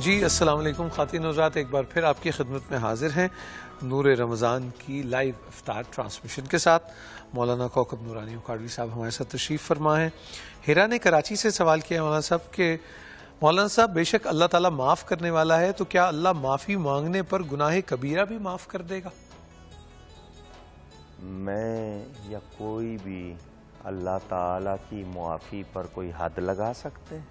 جی السلام علیکم خواتین و حضرات، ایک بار پھر آپ کی خدمت میں حاضر ہیں نور رمضان کی لائیو افطار ٹرانسمیشن کے ساتھ۔ مولانا کوکب نورانی اکھاڑوی صاحب ہمارے ساتھ تشریف فرما ہیں۔ ہیرا نے کراچی سے سوال کیا مولانا صاحب کہ مولانا صاحب بے شک اللہ تعالیٰ معاف کرنے والا ہے، تو کیا اللہ معافی مانگنے پر گناہ کبیرہ بھی معاف کر دے گا؟ میں یا کوئی بھی اللہ تعالیٰ کی معافی پر کوئی حد لگا سکتے ہیں؟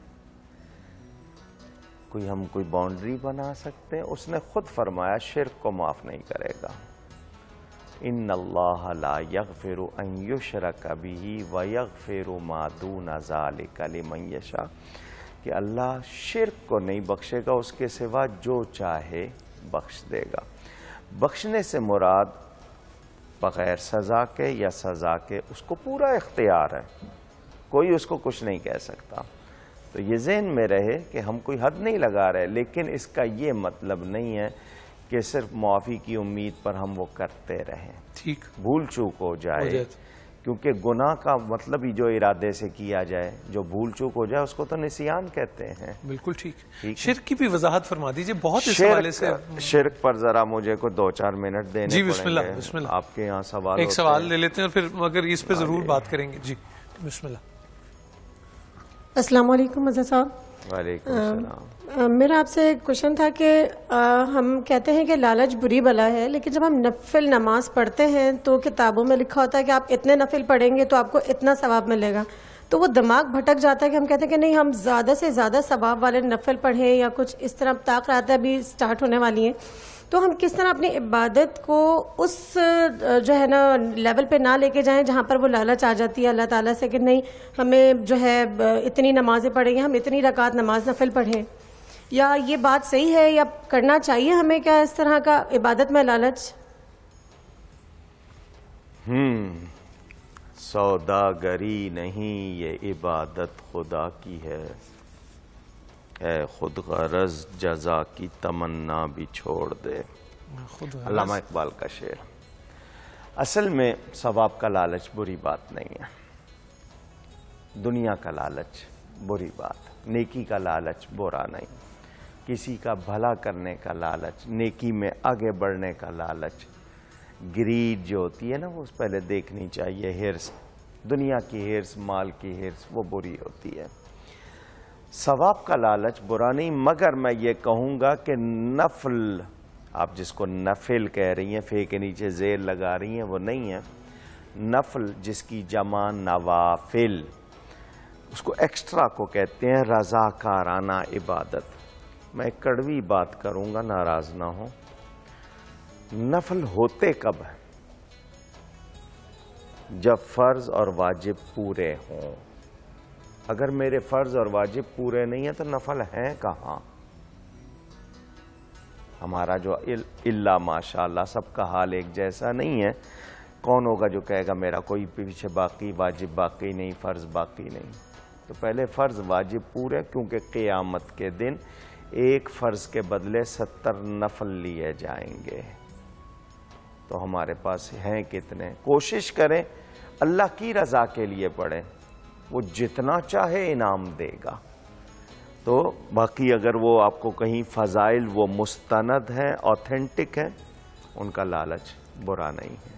کوئی باؤنڈری بنا سکتے ہیں؟ اس نے خود فرمایا شرک کو معاف نہیں کرے گا۔ ان اللہ لا یغفر ان یشرک بہ ویغفر ما دون ذلک لمن یشاء، کہ اللہ شرک کو نہیں بخشے گا، اس کے سوا جو چاہے بخش دے گا۔ بخشنے سے مراد بغیر سزا کے یا سزا کے، اس کو پورا اختیار ہے، کوئی اس کو کچھ نہیں کہہ سکتا۔ تو یہ ذہن میں رہے کہ ہم کوئی حد نہیں لگا رہے، لیکن اس کا یہ مطلب نہیں ہے کہ صرف معافی کی امید پر ہم وہ کرتے رہیں، ٹھیک بھول چوک ہو جائے، کیونکہ گناہ کا مطلب ہی جو ارادے سے کیا جائے، جو بھول چوک ہو جائے اس کو تو نسیان کہتے ہیں۔ بالکل ٹھیک۔ شرک کی بھی وضاحت فرما دیجئے، بہت اس حوالے سے شرک پر ذرا مجھے کو 2-4 منٹ دینے جی بسم پڑیں اللہ گے۔ بسم اللہ۔ آپ کے یہاں سوال ایک سوال لے لیتے ہیں اور پھر مگر اس پہ ضرور بات کریں گے۔ جی بسم اللہ۔ السلام علیکم مزہ صاحب۔ وعلیکم السلام۔ میرا آپ سے ایک کوشچن تھا کہ ہم کہتے ہیں کہ لالچ بری بلا ہے، لیکن جب ہم نفل نماز پڑھتے ہیں تو کتابوں میں لکھا ہوتا ہے کہ آپ اتنے نفل پڑھیں گے تو آپ کو اتنا ثواب ملے گا، تو وہ دماغ بھٹک جاتا ہے کہ ہم کہتے ہیں کہ نہیں ہم زیادہ سے زیادہ ثواب والے نفل پڑھیں یا کچھ اس طرح، طاق رات ابھی سٹارٹ ہونے والی ہیں، تو ہم کس طرح اپنی عبادت کو اس جو ہے نا لیول پہ نہ لے کے جائیں جہاں پر وہ لالچ آ جاتی ہے اللہ تعالیٰ سے کہ نہیں ہمیں جو ہے اتنی نمازیں پڑھیں گے، ہم اتنی رکعت نماز نفل پڑھیں، یا یہ بات صحیح ہے یا کرنا چاہیے ہمیں کیا اس طرح کا عبادت میں لالچ؟ سوداگری نہیں یہ عبادت خدا کی ہے، اے خود غرض جزا کی تمنا بھی چھوڑ دے۔ علامہ اقبال کا شعر۔ اصل میں ثواب کا لالچ بری بات نہیں ہے، دنیا کا لالچ بری بات، نیکی کا لالچ برا نہیں، کسی کا بھلا کرنے کا لالچ، نیکی میں آگے بڑھنے کا لالچ، گریڈ جو ہوتی ہے نا وہ پہلے دیکھنی چاہیے، ہرس، دنیا کی ہرس، مال کی ہرس، وہ بری ہوتی ہے۔ ثواب کا لالچ برا نہیں، مگر میں یہ کہوں گا کہ نفل، آپ جس کو نفل کہہ رہی ہیں، فے کے نیچے زیر لگا رہی ہیں، وہ نہیں ہے نفل، جس کی جمع نوافل، اس کو ایکسٹرا کو کہتے ہیں رضاکارانہ عبادت۔ میں ایک کڑوی بات کروں گا، ناراض نہ ہو، نفل ہوتے کب ہیں؟ جب فرض اور واجب پورے ہوں۔ اگر میرے فرض اور واجب پورے نہیں ہیں تو نفل ہیں کہاں؟ ہمارا جو اللہ ماشاءاللہ سب کا حال ایک جیسا نہیں ہے، کون ہوگا جو کہے گا میرا کوئی پیچھے باقی، واجب باقی نہیں، فرض باقی نہیں؟ تو پہلے فرض واجب پورے، کیونکہ قیامت کے دن ایک فرض کے بدلے 70 نفل لیے جائیں گے۔ تو ہمارے پاس ہیں کتنے؟ کوشش کریں اللہ کی رضا کے لیے پڑھیں، وہ جتنا چاہے انعام دے گا۔ تو باقی اگر وہ آپ کو کہیں فضائل وہ مستند ہیں، اوتھینٹک ہیں، ان کا لالچ برا نہیں ہے۔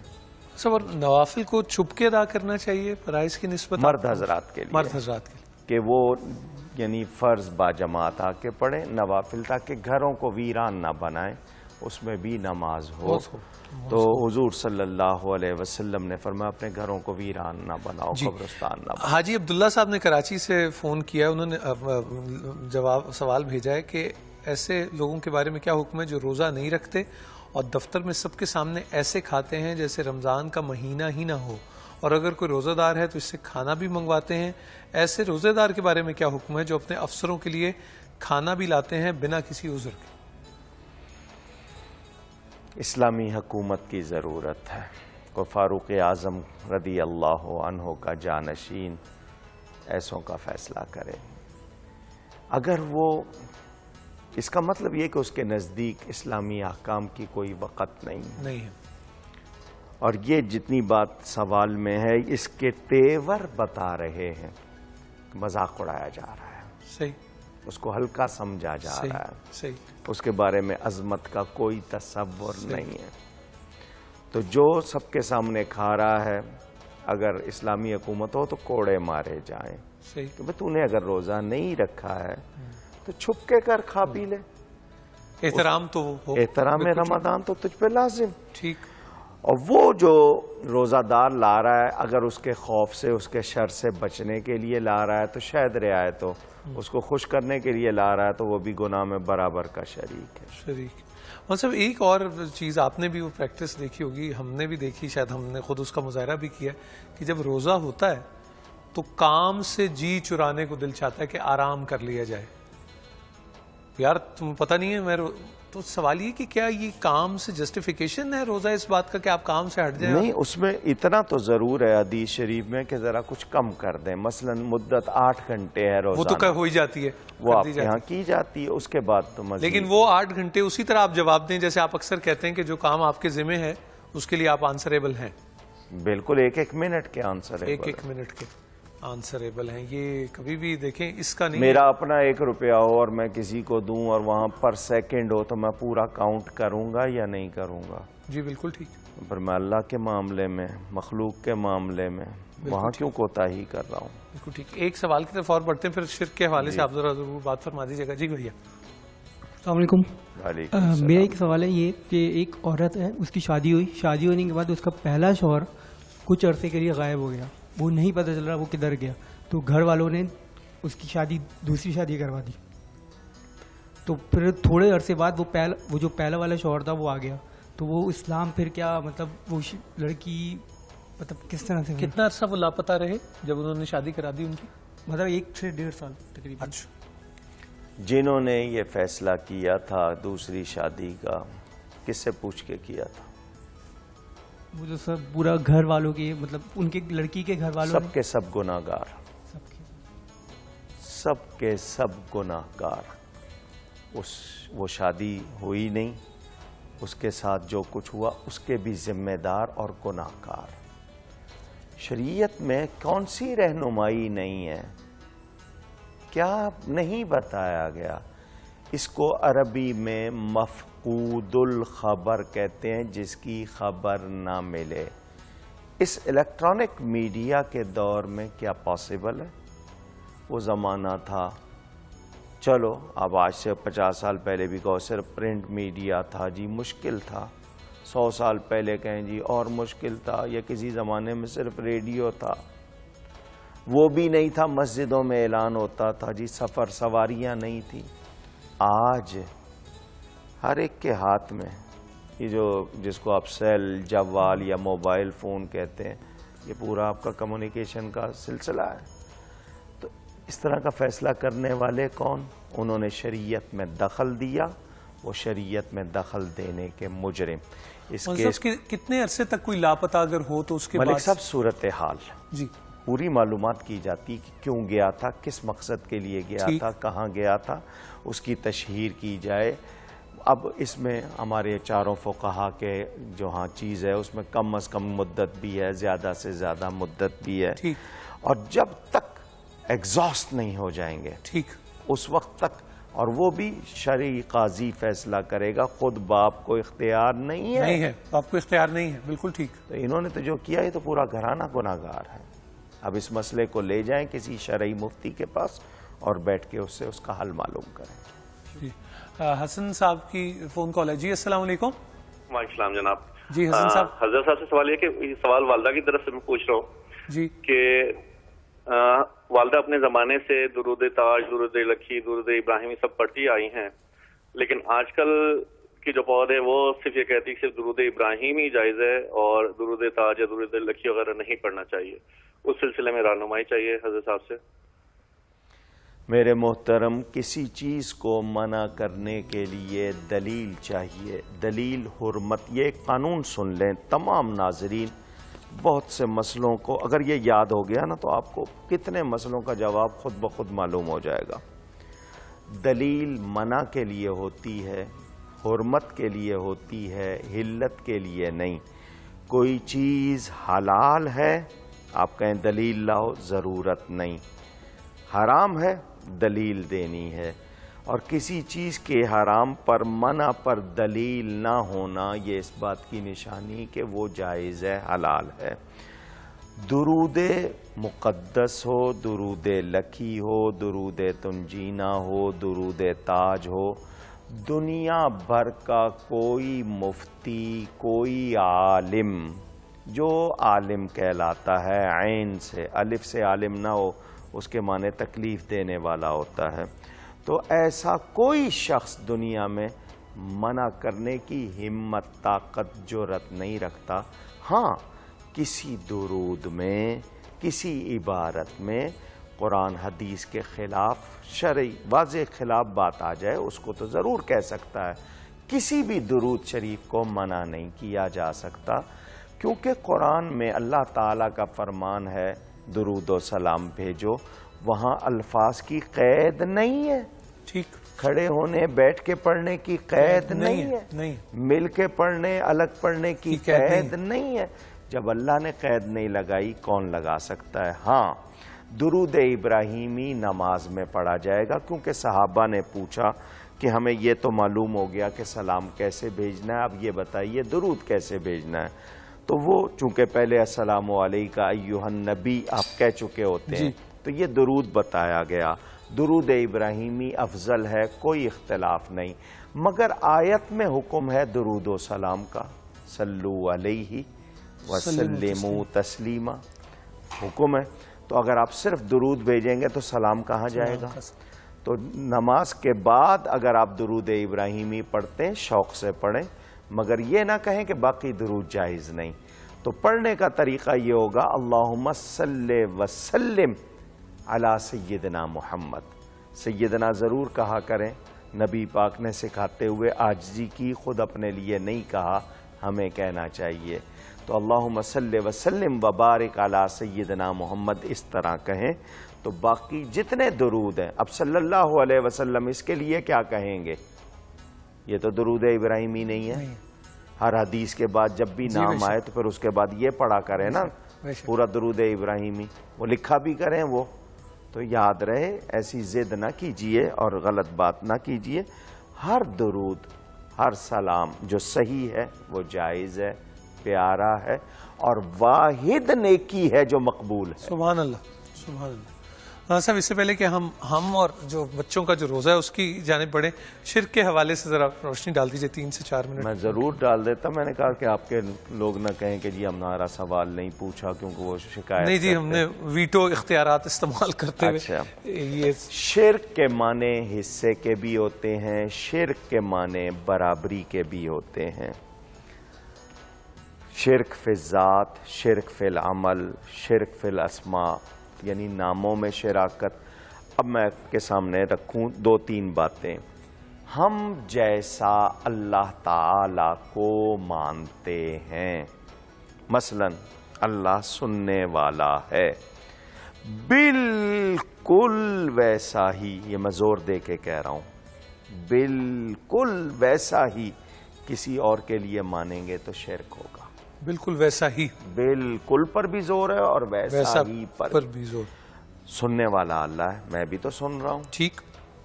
اور نوافل کو چھپ کے ادا کرنا چاہیے فرائض کی نسبت مرد حضرات کے لیے، مرد حضرات کے لیے، کہ وہ یعنی فرض با جماعت آ کے پڑھیں، نوافل تاکہ گھروں کو ویران نہ بنائیں، اس میں بھی نماز ہو۔ تو حضور صلی اللہ علیہ وسلم نے فرمایا اپنے گھروں کو ویران نہ بناؤ، قبرستان نہ بناؤ۔ حاجی عبداللہ صاحب نے کراچی سے فون کیا، انہوں نے سوال بھیجا ہے کہ ایسے لوگوں کے بارے میں کیا حکم ہے جو روزہ نہیں رکھتے اور دفتر میں سب کے سامنے ایسے کھاتے ہیں جیسے رمضان کا مہینہ ہی نہ ہو، اور اگر کوئی روزہ دار ہے تو اس سے کھانا بھی منگواتے ہیں، ایسے روزے دار کے بارے میں کیا حکم ہے جو اپنے افسروں کے لیے کھانا بھی لاتے ہیں بنا کسی عذر کے؟ اسلامی حکومت کی ضرورت ہے، کو فاروق اعظم رضی اللہ عنہ کا جانشین ایسوں کا فیصلہ کرے۔ اگر وہ، اس کا مطلب یہ کہ اس کے نزدیک اسلامی احکام کی کوئی وقت نہیں ہے، اور یہ جتنی بات سوال میں ہے اس کے تیور بتا رہے ہیں، مذاق اڑایا جا رہا ہے، صحیح، اس کو ہلکا سمجھا جا صحیح رہا ہے، صحیح، اس کے بارے میں عظمت کا کوئی تصور نہیں ہے۔ تو جو سب کے سامنے کھا رہا ہے، اگر اسلامی حکومت ہو تو کوڑے مارے جائیں صحیح، کہ بھئی تو نے اگر روزہ نہیں رکھا ہے تو چھپ کے کر کھا پی لے، احترام تو ہو، احترام رمضان تو تجھ پہ لازم۔ ٹھیک، اور وہ جو روزہ دار لا رہا ہے اگر اس کے خوف سے، اس کے شر سے بچنے کے لیے لا رہا ہے تو شاید رعایت ہو، اس کو خوش کرنے کے لیے لا رہا ہے تو وہ بھی گناہ میں برابر کا شریک ہے۔ شریک مطلب ایک اور چیز آپ نے بھی وہ پریکٹس دیکھی ہوگی، ہم نے بھی دیکھی، شاید ہم نے خود اس کا مظاہرہ بھی کیا کہ جب روزہ ہوتا ہے تو کام سے جی چرانے کو دل چاہتا ہے کہ آرام کر لیا جائے۔ یار تم پتہ نہیں ہے تو سوال یہ کہ کیا یہ کام سے جسٹیفیکیشن ہے روزہ اس بات کا کہ آپ کام سے ہٹ جائیں؟ نہیں، اس میں اتنا تو ضرور ہے حدیث شریف میں کہ ذرا کچھ کم کر دیں، مثلا مدت 8 گھنٹے ہے روزانہ، وہ تو ہو ہی جاتی ہے، وہ آپ کے یہاں کی جاتی ہے، اس کے بعد تو مزید۔ لیکن وہ 8 گھنٹے اسی طرح آپ جواب دیں جیسے آپ اکثر کہتے ہیں کہ جو کام آپ کے ذمہ ہے اس کے لیے آپ آنسریبل ہیں۔ بالکل، ایک منٹ کے آنسر ہے، ایک منٹ کے آنسریبل ہیں، یہ کبھی بھی دیکھیں اس کا نہیں۔ میرا اپنا 1 روپیہ ہو اور میں کسی کو دوں اور وہاں پر سیکنڈ ہو تو میں پورا کاؤنٹ کروں گا یا نہیں کروں گا؟ جی بالکل ٹھیک، پر میں اللہ کے معاملے میں، مخلوق کے معاملے میں وہاں کیوں کوتاہی کر رہا ہوں؟ بالکل ٹھیک۔ ایک سوال کی طرف اور بڑھتے ہیں، پھر شرک کے حوالے سے آپ ذرا ضرور بات فرما دیجیے گا۔ جی بھیا السلام علیکم۔ وعلیکم السلام۔ میرا ایک سوال ہے یہ کہ ایک عورت ہے، اس کی شادی ہوئی، شادی ہونے کے بعد اس کا پہلا شوہر کچھ عرصے کے لیے غائب ہو گیا، وہ نہیں پتہ چل رہا وہ کدھر گیا، تو گھر والوں نے اس کی شادی دوسری شادی کروا دی، تو پھر تھوڑے عرصے بعد وہ جو پہلا والا شوہر تھا وہ آ گیا، تو وہ اسلام پھر کیا مطلب وہ لڑکی مطلب کس طرح سے کتنا عرصہ وہ لاپتہ رہے جب انہوں نے شادی کرا دی ان کی؟ مطلب 1 سے 1.5 سال تقریباً۔ اچھا، جنہوں نے یہ فیصلہ کیا تھا دوسری شادی کا، کس سے پوچھ کے کیا تھا؟ وہ جو سب پورا گھر والوں کے مطلب ان کے لڑکی کے گھر والوں سب کے سب گناہگار، سب کے سب گناہگار۔ وہ شادی ہوئی نہیں، اس کے ساتھ جو کچھ ہوا اس کے بھی ذمہ دار اور گناہگار۔ شریعت میں کون سی رہنمائی نہیں ہے؟ کیا نہیں بتایا گیا؟ اس کو عربی میں مفقود الخبر کہتے ہیں، جس کی خبر نہ ملے۔ اس الیکٹرانک میڈیا کے دور میں کیا پاسبل ہے؟ وہ زمانہ تھا، چلو اب آج سے 50 سال پہلے بھی کہو صرف پرنٹ میڈیا تھا جی، مشکل تھا۔ 100 سال پہلے کہیں جی اور مشکل تھا، یا کسی زمانے میں صرف ریڈیو تھا، وہ بھی نہیں تھا، مسجدوں میں اعلان ہوتا تھا جی، سفر سواریاں نہیں تھی۔ آج ہر ایک کے ہاتھ میں یہ جس کو آپ سیل، جوال یا موبائل فون کہتے ہیں، یہ پورا آپ کا کمیونیکیشن کا سلسلہ ہے۔ تو اس طرح کا فیصلہ کرنے والے کون؟ انہوں نے شریعت میں دخل دیا، وہ شریعت میں دخل دینے کے مجرم۔ اس کے کتنے عرصے تک کوئی لاپتہ اگر ہو تو اس کے ملک بعد صاحب صورتحال جی پوری معلومات کی جاتی کہ کیوں گیا تھا، کس مقصد کے لیے گیا تھا، کہاں گیا تھا، اس کی تشہیر کی جائے۔ اب اس میں ہمارے چاروں فقہا کے جو ہاں چیز ہے اس میں کم از کم مدت بھی ہے، زیادہ سے زیادہ مدت بھی ہے، اور جب تک ایگزاسٹ نہیں ہو جائیں گے ٹھیک اس وقت تک، اور وہ بھی شرعی قاضی فیصلہ کرے گا، خود باپ کو اختیار نہیں ہے، آپ کو اختیار نہیں ہے، بالکل ٹھیک۔ تو انہوں نے تو جو کیا یہ تو پورا گھرانہ گناہگار ہے۔ اب اس مسئلے کو لے جائیں کسی شرعی مفتی کے پاس اور بیٹھ کے اس سے اس کا حل معلوم کریں۔ جی حسن صاحب کی فون کال ہے۔ جی السلام علیکم۔ وعلیکم السلام جناب۔ جی حسن صاحب۔ حضرت صاحب سے سوال یہ کہ یہ سوال والدہ کی طرف سے میں پوچھ رہا ہوں جی کہ والدہ اپنے زمانے سے درود تاج، درود لکھی، درود ابراہیمی سب پڑھتی آئی ہیں، لیکن آج کل کی جو پود ہے وہ صرف یہ کہتی ہے کہ صرف درود ابراہیمی جائز ہے اور درود تاج یا درود لکھی وغیرہ نہیں پڑھنا چاہیے۔ اس سلسلے میں رہنمائی چاہیے حضرت صاحب سے۔ میرے محترم، کسی چیز کو منع کرنے کے لیے دلیل چاہیے، دلیل حرمت۔ یہ ایک قانون سن لیں تمام ناظرین، بہت سے مسئلوں کو اگر یہ یاد ہو گیا نا تو آپ کو کتنے مسئلوں کا جواب خود بخود معلوم ہو جائے گا۔ دلیل منع کے لیے ہوتی ہے، حرمت کے لیے ہوتی ہے، حلت کے لیے نہیں۔ کوئی چیز حلال ہے آپ کہیں دلیل لاؤ، ضرورت نہیں. حرام ہے دلیل دینی ہے. اور کسی چیز کے حرام پر منع پر دلیل نہ ہونا یہ اس بات کی نشانی کہ وہ جائز ہے، حلال ہے. درود مقدس ہو، درود لکی ہو، درود تنجینہ ہو، درود تاج ہو، دنیا بھر کا کوئی مفتی، کوئی عالم جو عالم کہلاتا ہے، عین سے، الف سے عالم نہ ہو، اس کے معنی تکلیف دینے والا ہوتا ہے، تو ایسا کوئی شخص دنیا میں منع کرنے کی ہمت، طاقت، جرأت نہیں رکھتا. ہاں کسی درود میں، کسی عبارت میں قرآن حدیث کے خلاف، شرعی واضح خلاف بات آ جائے اس کو تو ضرور کہہ سکتا ہے. کسی بھی درود شریف کو منع نہیں کیا جا سکتا، کیونکہ قرآن میں اللہ تعالیٰ کا فرمان ہے درود و سلام بھیجو، وہاں الفاظ کی قید نہیں ہے. ٹھیک. کھڑے ہونے، بیٹھ کے پڑھنے کی قید نہیں ہے، نہیں. مل کے پڑھنے، الگ پڑھنے کی قید نہیں ہے. جب اللہ نے قید نہیں لگائی کون لگا سکتا ہے؟ ہاں درود ابراہیمی نماز میں پڑھا جائے گا، کیونکہ صحابہ نے پوچھا کہ ہمیں یہ تو معلوم ہو گیا کہ سلام کیسے بھیجنا ہے، اب یہ بتائیے درود کیسے بھیجنا ہے. تو وہ چونکہ پہلے السلام علیکہ ایھا النبی آپ کہہ چکے ہوتے ہیں، تو یہ درود بتایا گیا. درود ابراہیمی افضل ہے، کوئی اختلاف نہیں، مگر آیت میں حکم ہے درود و سلام کا، صلو علیہ وسلموا تسلیما، حکم ہے. تو اگر آپ صرف درود بھیجیں گے تو سلام کہاں جائے گا؟ تو نماز کے بعد اگر آپ درود ابراہیمی پڑھتے ہیں شوق سے پڑھیں، مگر یہ نہ کہیں کہ باقی درود جائز نہیں. تو پڑھنے کا طریقہ یہ ہوگا اللہم صلی وسلم علی سیدنا محمد. سیدنا ضرور کہا کریں، نبی پاک نے سکھاتے ہوئے عاجزی کی، خود اپنے لیے نہیں کہا، ہمیں کہنا چاہیے. تو اللہم صلی وسلم وبارک علی سیدنا محمد اس طرح کہیں. تو باقی جتنے درود ہیں، اب صلی اللہ علیہ وسلم اس کے لیے کیا کہیں گے؟ یہ تو درود ابراہیمی نہیں ہے. ہر حدیث کے بعد جب بھی نام آئے تو پھر اس کے بعد یہ پڑھا کریں نا پورا درود ابراہیمی، وہ لکھا بھی کریں وہ. تو یاد رہے ایسی ضد نہ کیجئے اور غلط بات نہ کیجئے. ہر درود، ہر سلام جو صحیح ہے وہ جائز ہے، پیارا ہے، اور واحد نیکی ہے جو مقبول ہے. سبحان اللہ، سبحان اللہ. ہاں صاحب، اس سے پہلے کہ ہم اور جو بچوں کا جو روزہ ہے اس کی جانب بڑھیں، شرک کے حوالے سے ذرا روشنی ڈال دیجئے 3 سے 4 منٹ. میں ضرور ڈال دیتا. میں نے کہا کہ آپ کے لوگ نہ کہیں کہ جی ہمارا سوال نہیں پوچھا کیونکہ وہ شکایت نہیں جی، ہم نے ویٹو اختیارات استعمال کرتے ہوئے یہ شرک کے معنی حصے کے بھی ہوتے ہیں، شرک کے معنی برابری کے بھی ہوتے ہیں. شرک فی الذات، شرک فی العمل، شرک فی الاسماء، یعنی ناموں میں شراکت. اب میں آپ کے سامنے رکھوں 2-3 باتیں. ہم جیسا اللہ تعالی کو مانتے ہیں، مثلا اللہ سننے والا ہے، بالکل ویسا ہی، یہ میں زور دے کے کہہ رہا ہوں، بالکل ویسا ہی کسی اور کے لیے مانیں گے تو شرک ہوگا. بالکل ویسا ہی، بالکل پر بھی زور ہے اور ویسا ہی پر بھی زور. سننے والا اللہ ہے، میں بھی تو سن رہا ہوں. ٹھیک.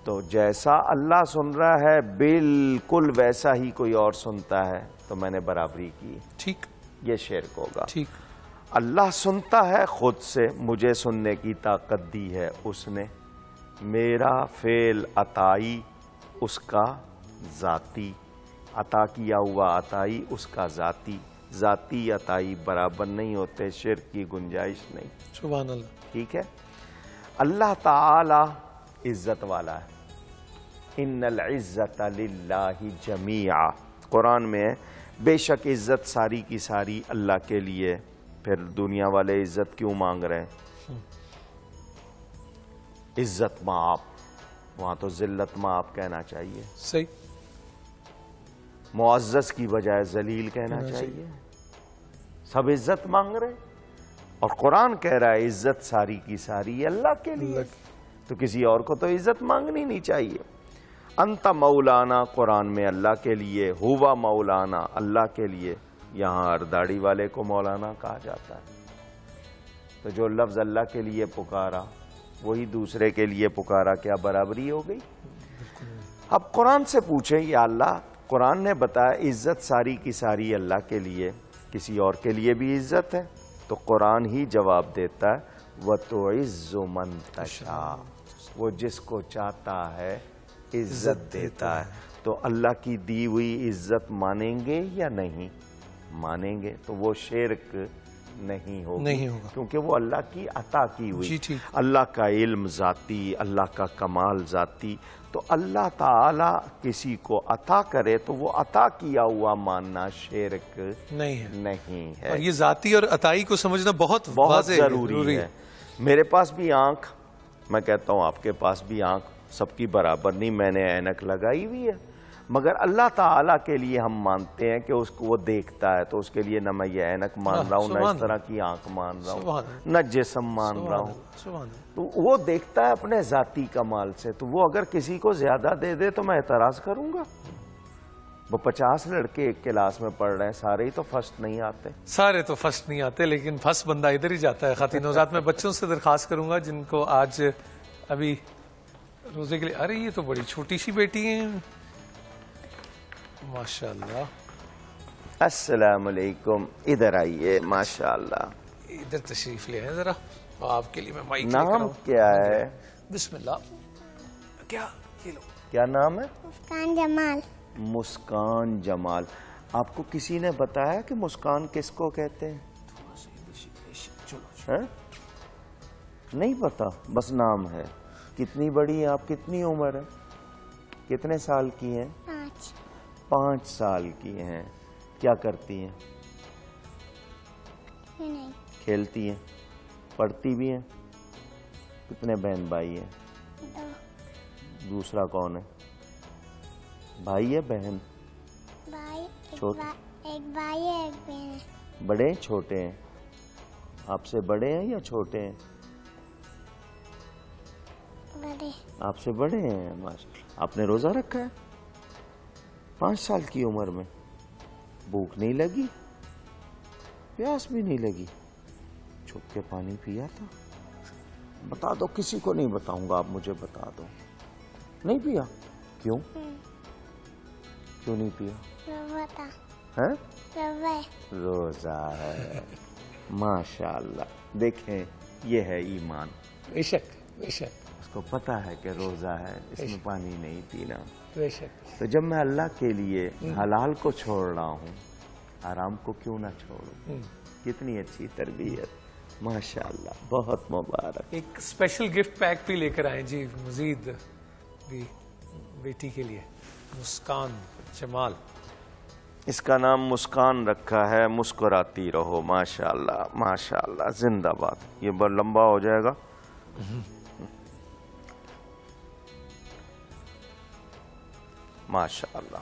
تو جیسا اللہ سن رہا ہے بالکل ویسا ہی کوئی اور سنتا ہے تو میں نے برابری کی. ٹھیک. یہ شرک ہوگا. ٹھیک. اللہ سنتا ہے خود سے، مجھے سننے کی طاقت دی ہے اس نے، میرا فعل عطائی اس کا ذاتی، عطا کیا ہوا عطائی اس کا ذاتی. ذاتی عطائی برابر نہیں ہوتے، شرک کی گنجائش نہیں. سبحان اللہ. ٹھیک ہے. اللہ تعالی عزت والا ہے، ان العزت للہ جمیعا، قرآن میں ہے بے شک عزت ساری کی ساری اللہ کے لیے. پھر دنیا والے عزت کیوں مانگ رہے ہیں؟ عزت مآب، وہاں تو ذلت مآب کہنا چاہیے. صحیح. معزز کی بجائے ذلیل کہنا چاہیے. سب عزت مانگ رہے اور قرآن کہہ رہا ہے عزت ساری کی ساری اللہ کے لیے، تو کسی اور کو تو عزت مانگنی نہیں چاہیے. انت مولانا قرآن میں اللہ کے لیے، ہوا مولانا اللہ کے لیے، یہاں ہر داڑھی والے کو مولانا کہا جاتا ہے. تو جو لفظ اللہ کے لیے پکارا وہی دوسرے کے لیے پکارا, کیا برابری ہو گئی؟ اب قرآن سے پوچھیں یا اللہ, قرآن نے بتایا عزت ساری کی ساری اللہ کے لیے, کسی اور کے لیے بھی عزت ہے؟ تو قرآن ہی جواب دیتا ہے وَتُعِزُّ مَن تَشَاءُ, وہ جس کو چاہتا ہے عزت دیتا ہے. تو اللہ کی دی ہوئی عزت مانیں گے یا نہیں؟ مانیں گے. تو وہ شرک نہیں ہوگا کیونکہ وہ اللہ کی عطا کی ہوئی. اللہ کا علم ذاتی, اللہ کا کمال ذاتی. تو اللہ تعالی کسی کو عطا کرے تو وہ عطا کیا ہوا ماننا شرک نہیں ہے. اور یہ ذاتی اور عطائی کو سمجھنا بہت ضروری ہے. میرے پاس بھی آنکھ, میں کہتا ہوں آپ کے پاس بھی آنکھ, سب کی برابر نہیں, میں نے اینک لگائی ہوئی ہے, مگر اللہ تعالیٰ کے لیے ہم مانتے ہیں کہ اس کو وہ دیکھتا ہے, تو اس کے لیے نہ میں یہ اینک مان رہا ہوں, نہ اس طرح کی آنکھ مان رہا ہوں, نہ جسم مان رہا ہوں. تو وہ دیکھتا ہے اپنے ذاتی کمال سے. تو وہ اگر کسی کو زیادہ دے دے تو میں اعتراض کروں گا؟ وہ 50 لڑکے ایک کلاس میں پڑھ رہے ہیں, سارے ہی تو فرسٹ نہیں آتے. سارے تو فرسٹ نہیں آتے, لیکن فرسٹ بندہ ادھر ہی جاتا ہے. خواتین حضرات, میں بچوں سے درخواست کروں گا جن کو آج ابھی روزے کے لیے, ارے یہ تو بڑی چھوٹی سی بیٹی ہیں ماشاءاللہ. السلام علیکم, ادھر آئیے. ماشاءاللہ, ادھر تشریف لے آئیں ذرا, آپ کے لیے میں مائک لے نام کیا ہے؟ بسم اللہ. کیا یہ لو, کیا نام ہے؟ مسکان جمال. مسکان جمال. آپ کو کسی نے بتایا کہ مسکان کس کو کہتے ہیں؟ نہیں پتا, بس نام ہے. کتنی بڑی ہیں آپ, کتنی عمر ہے, کتنے سال کی ہیں؟ 5 سال کی ہیں. کیا کرتی ہیں؟ نہیں. کھیلتی ہیں, پڑھتی بھی ہیں. کتنے بہن بھائی ہیں؟ 2. دوسرا کون ہے؟ بھائی ہے بہن؟ بھائی چھوٹے. ایک بھائی ہے, ایک بہن ہے. بڑے ہیں چھوٹے ہیں؟ آپ سے بڑے ہیں یا چھوٹے ہیں؟ بڑے. آپ سے بڑے ہیں. ماشاءاللہ. آپ نے روزہ رکھا ہے 5 سال کی عمر میں؟ بھوک نہیں لگی, پیاس بھی نہیں لگی, چھپ کے پانی پیا تھا؟ بتا دو, کسی کو نہیں بتاؤں گا, آپ مجھے بتا دو. نہیں پیا؟ کیوں نہیں پیا؟ روزہ تھا. ہیں؟ روزہ ہے. ماشاءاللہ. دیکھیں, یہ ہے ایمان. بے شک بے شک, اس کو پتا ہے کہ روزہ ہے, اس میں پانی نہیں پینا. بے شک. تو جب میں اللہ کے لیے حلال کو چھوڑ رہا ہوں, حرام کو کیوں نہ چھوڑوں؟ کتنی اچھی تربیت. ماشاءاللہ, بہت مبارک. ایک اسپیشل گفٹ پیک بھی لے کر آئیں جی مزید بھی بیٹی کے لیے. مسکان جمال, اس کا نام مسکان رکھا ہے. مسکراتی رہو. ماشاءاللہ ماشاءاللہ, زندہ باد. یہ بڑا لمبا ہو جائے گا. ماشاءاللہ.